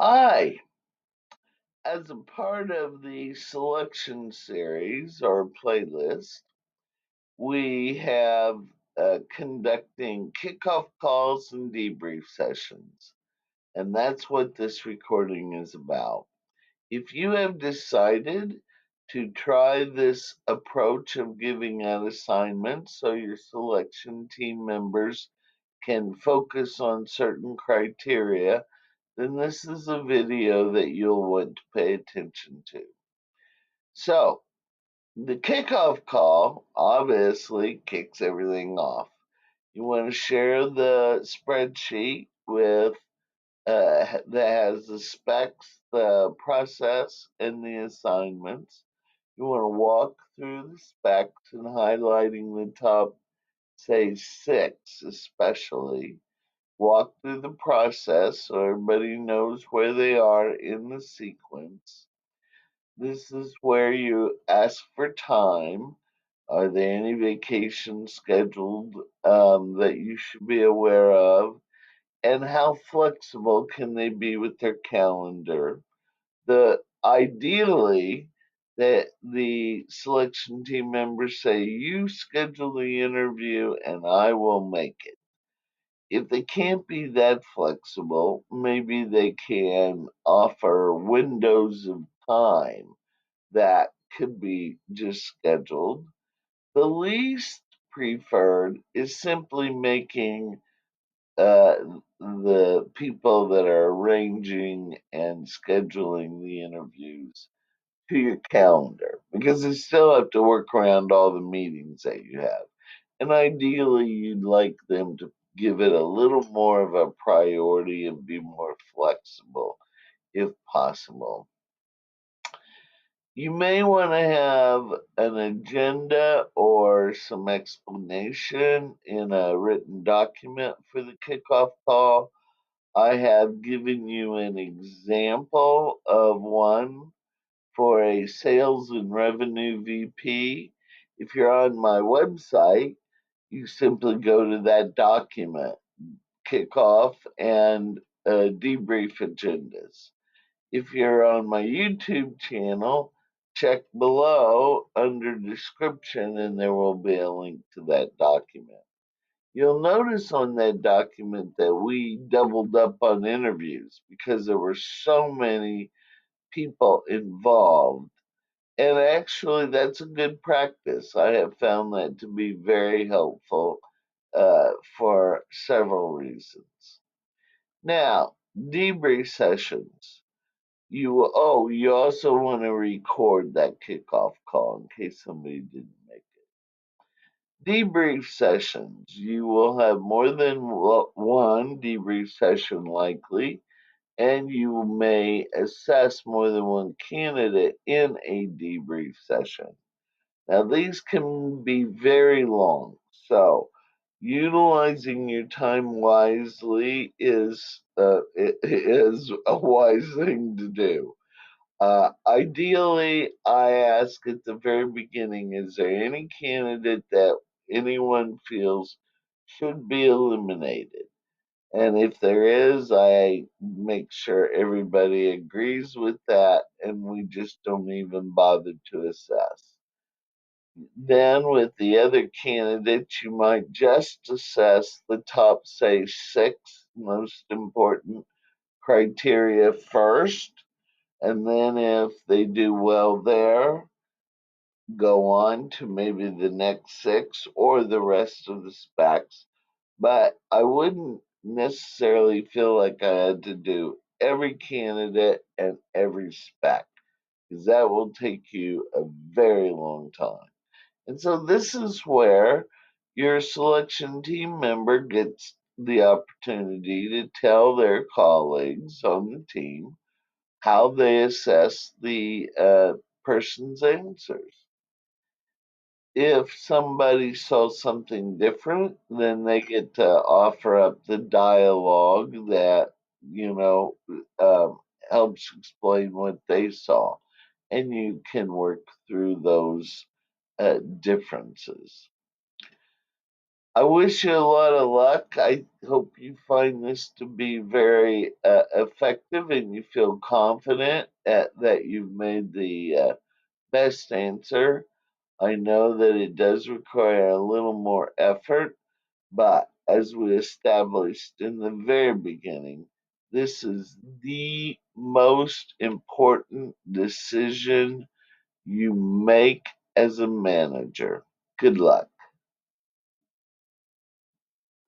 Hi, as a part of the selection series or playlist, we have conducting kickoff calls and debrief sessions, and that's what this recording is about. If you have decided to try this approach of giving out assignments so your selection team members can focus on certain criteria, then this is a video that you'll want to pay attention to. So, the kickoff call obviously kicks everything off. You want to share the spreadsheet with that has the specs, the process, and the assignments. You want to walk through the specs and highlighting the top, say, six especially. Walk through the process so everybody knows where they are in the sequence. This is where you ask for time. Are there any vacations scheduled that you should be aware of? And how flexible can they be with their calendar? Ideally, that the selection team members say, "You schedule the interview and I will make it." If they can't be that flexible, maybe they can offer windows of time that could be just scheduled. The least preferred is simply making uh, the people that are arranging and scheduling the interviews to your calendar, because you still have to work around all the meetings that you have. And ideally, you'd like them to give it a little more of a priority and be more flexible if possible. You may want to have an agenda or some explanation in a written document for the kickoff call. I have given you an example of one for a sales and revenue VP. If you're on my website, you simply go to that document, kickoff and debrief agendas. If you're on my YouTube channel, check below under description and there will be a link to that document. You'll notice on that document that we doubled up on interviews because there were so many people involved. And actually, that's a good practice. I have found that to be very helpful for several reasons. Now, debrief sessions. You also want to record that kickoff call in case somebody didn't make it. Debrief sessions. You will have more than one debrief session likely, and you may assess more than one candidate in a debrief session. Now, these can be very long, so utilizing your time wisely is a wise thing to do. Ideally, I ask at the very beginning, is there any candidate that anyone feels should be eliminated? And if there is, I make sure everybody agrees with that and we just don't even bother to assess. Then, with the other candidates, you might just assess the top, say, six most important criteria first. And then, if they do well there, go on to maybe the next six or the rest of the specs. But I wouldn't necessarily feel like I had to do every candidate and every spec, because that will take you a very long time. And so this is where your selection team member gets the opportunity to tell their colleagues on the team how they assess the person's answers. If somebody saw something different, then they get to offer up the dialogue that, you know, helps explain what they saw. And you can work through those differences. I wish you a lot of luck. I hope you find this to be very effective and you feel confident that you've made the best answer. I know that it does require a little more effort, but as we established in the very beginning, this is the most important decision you make as a manager. Good luck.